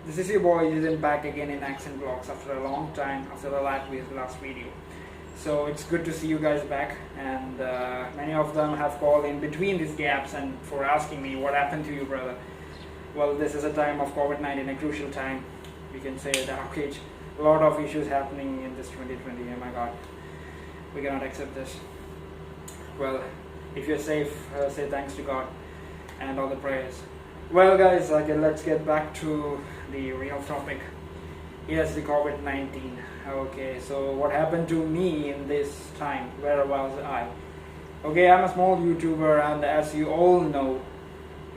This is your boy Jason back again in Accent Vlogs after a long time, after the last video. So it's good to see you guys back, and many of them have called in between these gaps and for asking me what happened to you, brother. Well, this is a time of COVID-19, a crucial time. We can say a dark age. A lot of issues happening in this 2020. Oh my God, we cannot accept this. Well, if you're safe, say thanks to God and all the prayers. Well guys, okay, let's get back to the real topic. Yes, the COVID-19. Okay, so what happened to me in this time? Where was I? Okay, I'm a small YouTuber, and as you all know,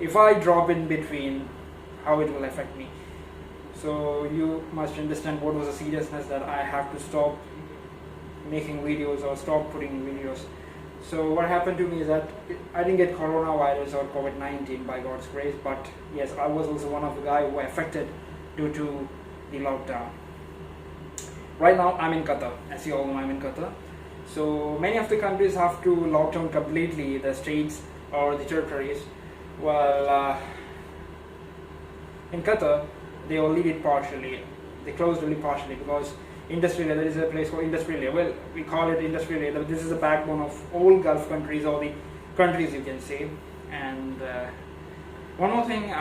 if I drop in between, how it will affect me. So you must understand what was the seriousness that I have to stop making videos or stop putting videos. So what happened to me is that I didn't get coronavirus or COVID-19 by God's grace, but yes, I was also one of the guys who were affected due to the lockdown. Right now I'm in Qatar. As you all know, I'm in Qatar. So many of the countries have to lock down completely the states or the territories. Well, in Qatar they only did partially. They closed only partially because industrial, there is a place called industrial. Well, we call it industrial. This is the backbone of all Gulf countries, or the countries you can say. And one more thing,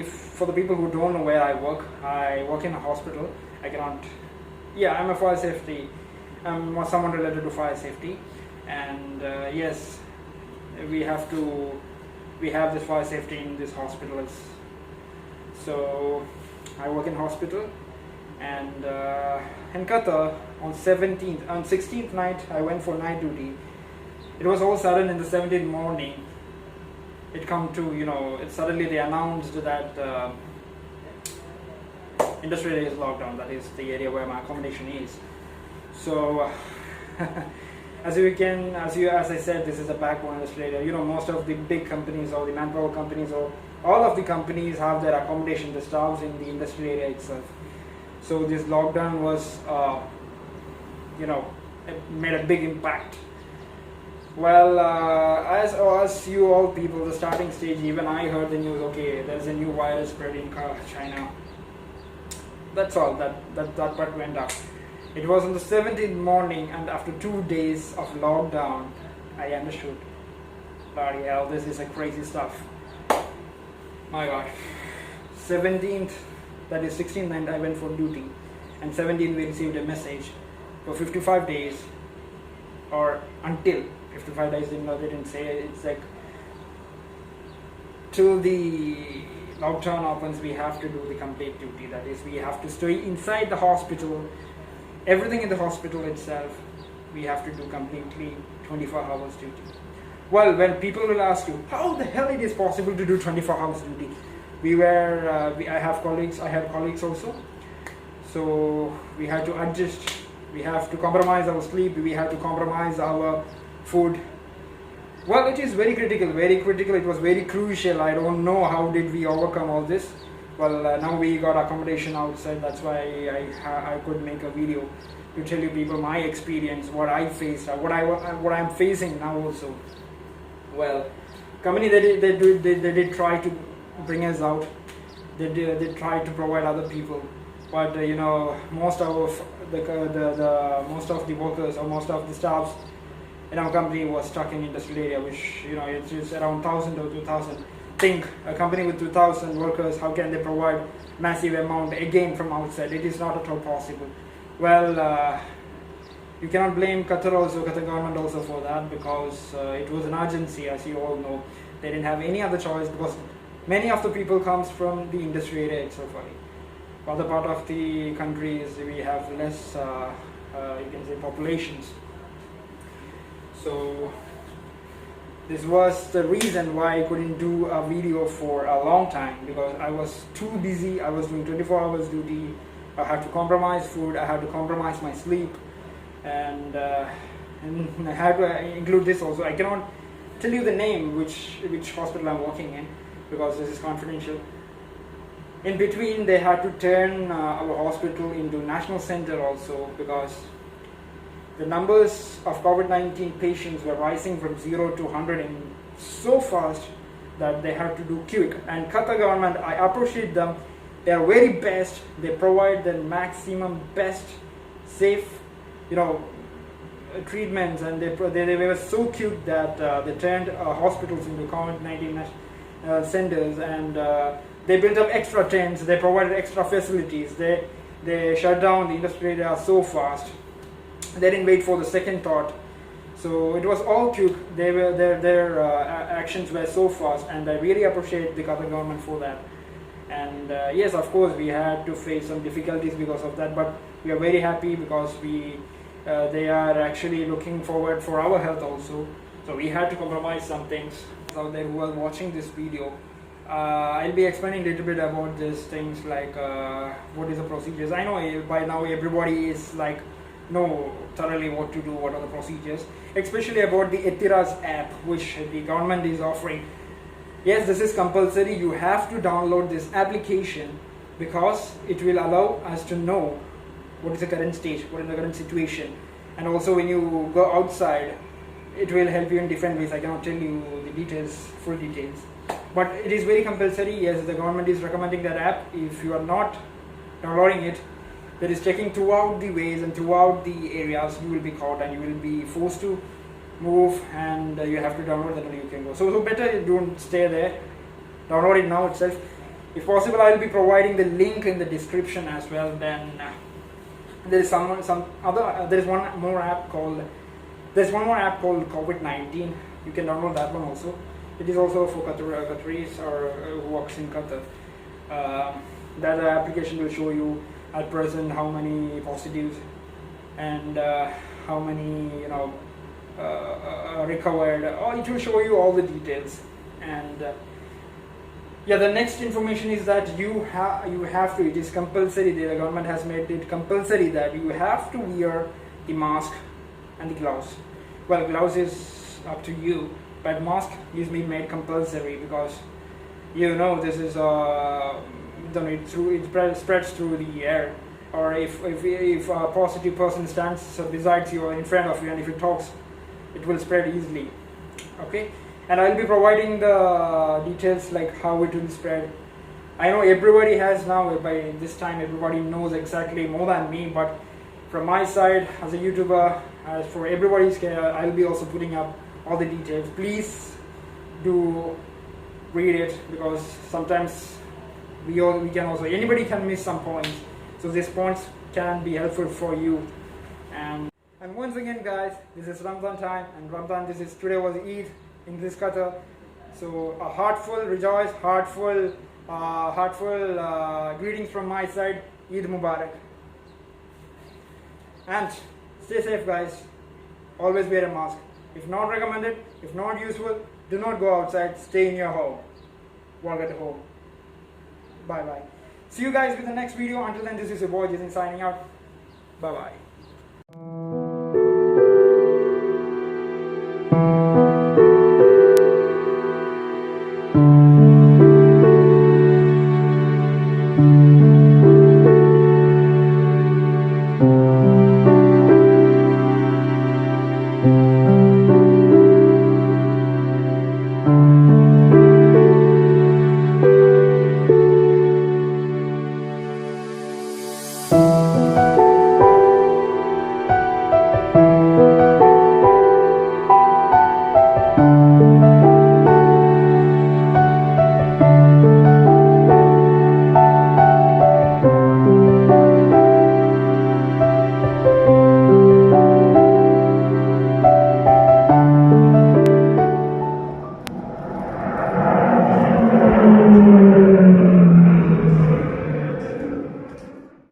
for the people who don't know where I work in a hospital. I'm a fire safety. I'm someone related to fire safety, and yes, we have this fire safety in this hospital. So I work in hospital. And in Qatar, on 16th night, I went for night duty. It was all sudden in the 17th morning. Suddenly they announced that industrial area is locked down. That is the area where my accommodation is. So, as I said, this is a backbone industrial area. Most of the big companies or the manpower companies or all of the companies have their accommodation, the staffs in the industrial area itself. So this lockdown was, it made a big impact. Well, as you all people, the starting stage, even I heard the news, okay, there's a new virus spread in China. That's all, that part went up. It was on the 17th morning, and after 2 days of lockdown, I understood, bloody hell, this is a crazy stuff. My God. 17th, that is 16th night, I went for duty, and 17th we received a message for 55 days, or until 55 days, they didn't say, it's like till the lockdown opens, we have to do the complete duty. That is, we have to stay inside the hospital, everything in the hospital itself, we have to do completely 24 hours duty. Well, when people will ask you, how the hell it is possible to do 24 hours duty? I had colleagues also, so we had to adjust, we have to compromise our sleep, we have to compromise our food. Well, it is very critical, it was very crucial. I don't know how did we overcome all this. Well, now we got accommodation outside, that's why I could make a video to tell you people my experience, what I faced, what I'm facing now also. Well, company they did try to bring us out. They tried to provide other people, but most of the workers or most of the staffs in our company was stuck in industrial area, which it's around 1,000 or 2,000. Think a company with 2,000 workers, how can they provide massive amount again from outside? It is not at all possible. Well, you cannot blame Qatar government also for that, because it was an urgency, as you all know. They didn't have any other choice, because many of the people comes from the industry area itself. Other part of the countries we have less, you can say, populations. So this was the reason why I couldn't do a video for a long time, because I was too busy. I was doing 24 hours duty. I had to compromise food. I had to compromise my sleep, and I had to include this also. I cannot tell you the name which hospital I'm working in, because this is confidential. In between, they had to turn our hospital into national center also, because the numbers of COVID-19 patients were rising from 0 to 100 in so fast that they had to do quick. And Qatar government, I appreciate them. They are very best. They provide the maximum best, safe, treatments, and they were so quick that they turned hospitals into COVID-19 centers, and they built up extra tents. They provided extra facilities. They shut down the industry area so fast. They didn't wait for the second thought. So it was all quick. Their actions were so fast, and I really appreciate the Qatar government for that. And yes, of course, we had to face some difficulties because of that, but we are very happy because they are actually looking forward for our health also. So we had to compromise some things. Out there who are watching this video, I'll be explaining a little bit about these things, like what is the procedures. I know by now everybody is like know thoroughly what to do, what are the procedures, especially about the Etiraz app which the government is offering. Yes, this is compulsory. You have to download this application, because it will allow us to know what is the current stage, what is the current situation, and also when you go outside, it will help you in different ways. I cannot tell you the details, full details, but it is very compulsory. Yes, the government is recommending that app. If you are not downloading it, that is checking throughout the ways and throughout the areas, you will be caught and you will be forced to move, and you have to download that, and you can go. So better you don't stay there. Download it now itself. If possible, I will be providing the link in the description as well. Then there is there is one more app called COVID-19. You can download that one also. It is also for Qataris or who works in Qatar. That application will show you at present how many positives and how many recovered. It will show you all the details. And yeah, the next information is that you have to. It is compulsory. The government has made it compulsory that you have to wear the mask and the gloves. Well, gloves is up to you, but mask is being made compulsory because this is it spreads through the air. Or if a positive person stands besides you or in front of you, and if it talks, it will spread easily. Okay, and I'll be providing the details like how it will spread. I know everybody has now, by this time everybody knows exactly more than me, but from my side as a YouTuber, as for everybody's care, I'll be also putting up all the details. Please do read it, because sometimes anybody can miss some points, so these points can be helpful for you. And once again, guys, this is Ramadan time, and today was Eid in this Qatar. So a heartful greetings from my side. Eid Mubarak. And stay safe, guys. Always wear a mask. If not recommended, if not useful, do not go outside. Stay in your home. Work at home. Bye bye. See you guys with the next video. Until then, this is your boy Jason signing out. Bye bye.